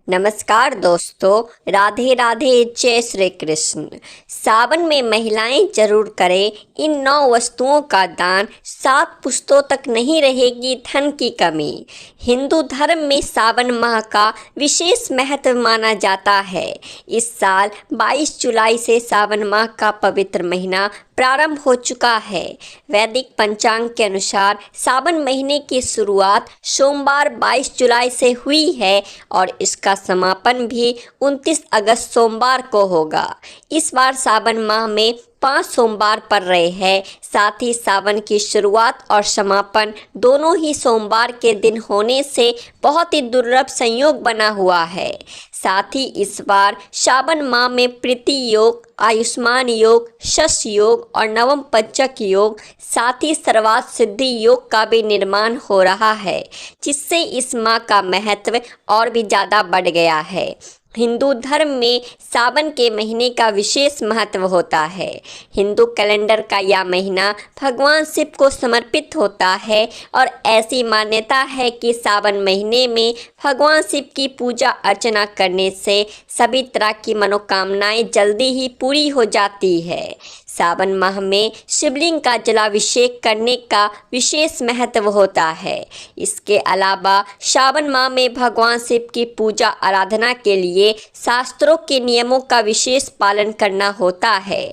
नमस्कार दोस्तों, राधे राधे, जय श्री कृष्ण। सावन में महिलाएं जरूर करें इन 9 वस्तुओं का दान। 7 पुश्तों तक नहीं रहेगी धन की कमी। हिंदू धर्म में सावन माह का विशेष महत्व माना जाता है। इस साल 22 जुलाई से सावन माह का पवित्र महीना प्रारंभ हो चुका है। वैदिक पंचांग के अनुसार सावन महीने की शुरुआत सोमवार 22 जुलाई से हुई है और इसका समापन भी 29 अगस्त सोमवार को होगा। इस बार सावन माह में 5 सोमवार पड़ रहे हैं। साथ ही सावन की शुरुआत और समापन दोनों ही सोमवार के दिन होने से बहुत ही दुर्लभ संयोग बना हुआ है। साथ ही इस बार सावन माह में प्रीति योग, आयुष्मान योग, शश योग और नवम पंचक योग, साथ ही सर्वार्थ सिद्धि योग का भी निर्माण हो रहा है, जिससे इस माह का महत्व और भी ज़्यादा बढ़ गया है। हिंदू धर्म में सावन के महीने का विशेष महत्व होता है। हिंदू कैलेंडर का यह महीना भगवान शिव को समर्पित होता है और ऐसी मान्यता है कि सावन महीने में भगवान शिव की पूजा अर्चना करने से सभी तरह की मनोकामनाएं जल्दी ही पूरी हो जाती है। सावन माह में शिवलिंग का जलाभिषेक करने का विशेष महत्व होता है। इसके अलावा सावन माह में भगवान शिव की पूजा आराधना के लिए शास्त्रों के नियमों का विशेष पालन करना होता है।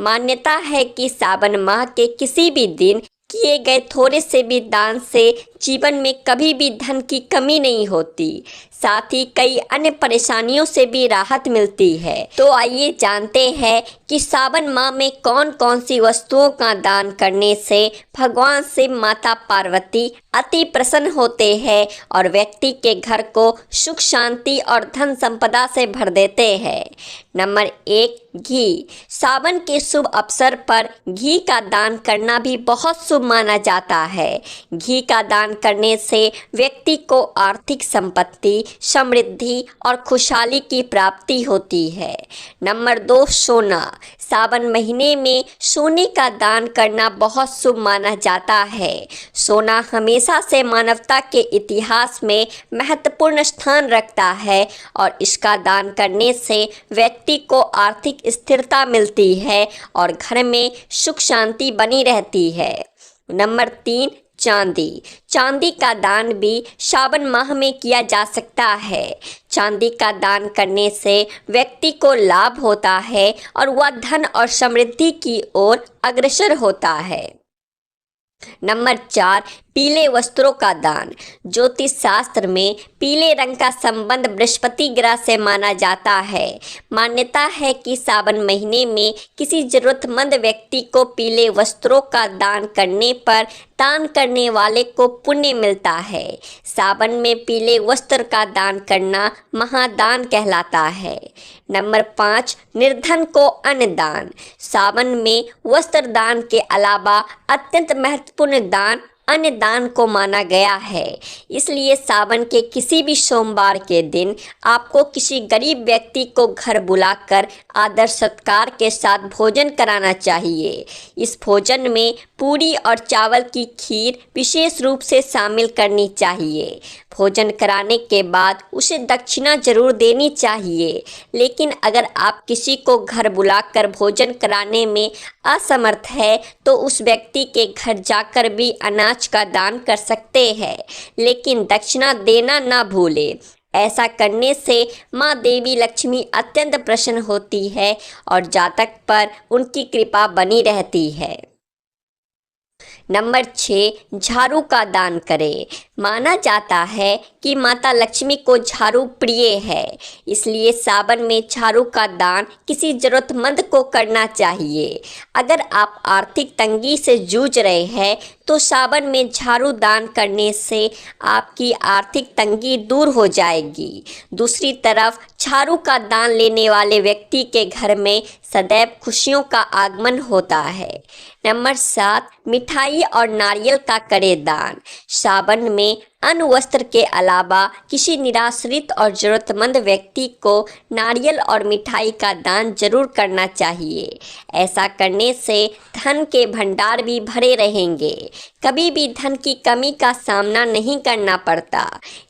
मान्यता है कि सावन माह के किसी भी दिन किए गए थोड़े से भी दान से जीवन में कभी भी धन की कमी नहीं होती। साथ ही कई अन्य परेशानियों से भी राहत मिलती है। तो आइए जानते हैं कि सावन माह में कौन कौन सी वस्तुओं का दान करने से भगवान शिव, माता पार्वती अति प्रसन्न होते हैं और व्यक्ति के घर को सुख, शांति और धन संपदा से भर देते हैं। नंबर 1, घी। सावन के शुभ अवसर पर घी का दान करना भी बहुत शुभ माना जाता है। घी का दान करने से व्यक्ति को आर्थिक संपत्ति, समृद्धि और खुशहाली की प्राप्ति होती है। नंबर 2, सोना। सावन महीने में सोने का दान करना बहुत शुभ माना जाता है। सोना हमेशा से मानवता के इतिहास में महत्वपूर्ण स्थान रखता है और इसका दान करने से व्यक्ति को आर्थिक स्थिरता मिलती है और घर में सुख शांति बनी रहती है। नंबर 3, चांदी। चांदी का दान भी सावन माह में किया जा सकता है। चांदी का दान करने से व्यक्ति को लाभ होता है और वह धन और समृद्धि की ओर अग्रसर होता है। नंबर 4, पीले वस्त्रों का दान। ज्योतिष शास्त्र में पीले रंग का संबंध बृहस्पति ग्रह से माना जाता है। मान्यता है कि सावन महीने में किसी जरूरतमंद व्यक्ति को पीले वस्त्रों का दान करने पर दान करने वाले को पुण्य मिलता है। सावन में पीले वस्त्र का दान करना महादान कहलाता है। नंबर 5, निर्धन को अन्न दान। सावन में वस्त्र दान के अलावा अत्यंत महत्वपूर्ण दान अन्न दान को माना गया है। इसलिए सावन के किसी भी सोमवार के दिन आपको किसी गरीब व्यक्ति को घर बुलाकर आदर सत्कार के साथ भोजन कराना चाहिए। इस भोजन में पूरी और चावल की खीर विशेष रूप से शामिल करनी चाहिए। भोजन कराने के बाद उसे दक्षिणा जरूर देनी चाहिए। लेकिन अगर आप किसी को घर बुलाकर भोजन कराने में असमर्थ है तो उस व्यक्ति के घर जाकर भी अनाज का दान कर सकते हैं, लेकिन दक्षिणा देना ना भूलें। ऐसा करने से माँ देवी लक्ष्मी अत्यंत प्रसन्न होती है और जातक पर उनकी कृपा बनी रहती है। नंबर 6, झाड़ू का दान करें। माना जाता है कि माता लक्ष्मी को झाड़ू प्रिय है, इसलिए सावन में झाड़ू का दान किसी जरूरतमंद को करना चाहिए। अगर आप आर्थिक तंगी से जूझ रहे हैं तो सावन में झाड़ू दान करने से आपकी आर्थिक तंगी दूर हो जाएगी। दूसरी तरफ झाड़ू का दान लेने वाले व्यक्ति के घर में सदैव खुशियों का आगमन होता है। नंबर 7, मिठाई और नारियल का करें दान। सावन में अन्न वस्त्र के अलावा किसी निराश्रित और ज़रूरतमंद व्यक्ति को नारियल और मिठाई का दान जरूर करना चाहिए। ऐसा करने से धन के भंडार भी भरे रहेंगे, कभी भी धन की कमी का सामना नहीं करना पड़ता।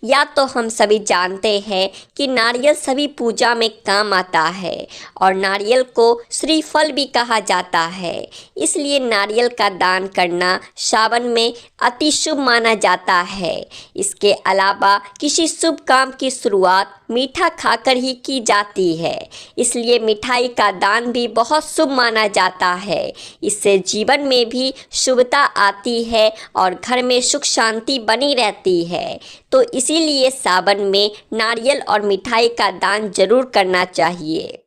या तो हम सभी जानते हैं कि नारियल सभी पूजा में काम आता है और नारियल को श्रीफल भी कहा जाता है, इसलिए नारियल का दान करना सावन में अति शुभ माना जाता है। इसके अलावा किसी शुभ काम की शुरुआत मीठा खाकर ही की जाती है, इसलिए मिठाई का दान भी बहुत शुभ माना जाता है। इससे जीवन में भी शुभता आती है और घर में सुख शांति बनी रहती है। तो इसीलिए सावन में नारियल और मिठाई का दान जरूर करना चाहिए।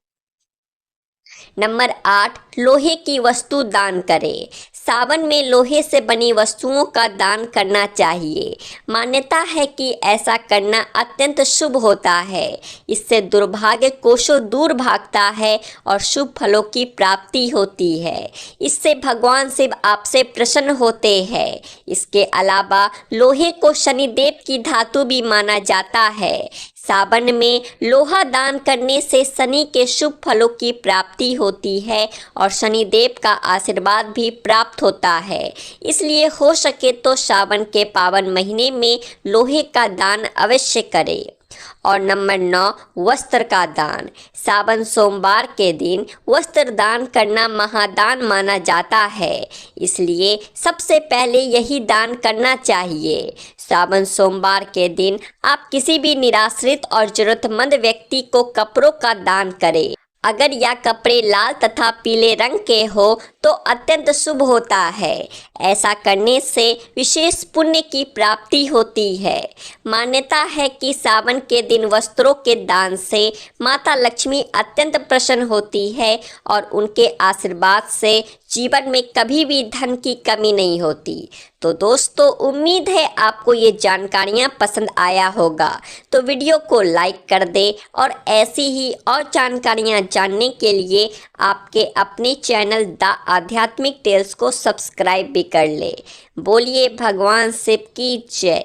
नंबर 8, लोहे की वस्तु दान करें। सावन में लोहे से बनी वस्तुओं का दान करना चाहिए। मान्यता है कि ऐसा करना अत्यंत शुभ होता है। इससे दुर्भाग्य कोसों दूर भागता है और शुभ फलों की प्राप्ति होती है। इससे भगवान शिव आपसे प्रसन्न होते हैं। इसके अलावा लोहे को शनिदेव की धातु भी माना जाता है। सावन में लोहा दान करने से शनि के शुभ फलों की प्राप्ति होती है और शनिदेव का आशीर्वाद भी प्राप्त होता है। इसलिए हो सके तो सावन के पावन महीने में लोहे का दान अवश्य करें। और नंबर 9, वस्त्र का दान। सावन सोमवार के दिन वस्त्र दान करना महादान माना जाता है, इसलिए सबसे पहले यही दान करना चाहिए। सावन सोमवार के दिन आप किसी भी निराश्रित और जरूरतमंद व्यक्ति को कपड़ों का दान करें। अगर यह कपड़े लाल तथा पीले रंग के हो तो अत्यंत शुभ होता है। ऐसा करने से विशेष पुण्य की प्राप्ति होती है। मान्यता है कि सावन के दिन वस्त्रों के दान से माता लक्ष्मी अत्यंत प्रसन्न होती है और उनके आशीर्वाद से जीवन में कभी भी धन की कमी नहीं होती। तो दोस्तों, उम्मीद है आपको ये जानकारियाँ पसंद आया होगा। तो वीडियो को लाइक कर दे और ऐसी ही और जानकारियाँ जानने के लिए आपके अपने चैनल द आध्यात्मिक टेल्स को सब्सक्राइब भी कर ले। बोलिए भगवान शिव की जय।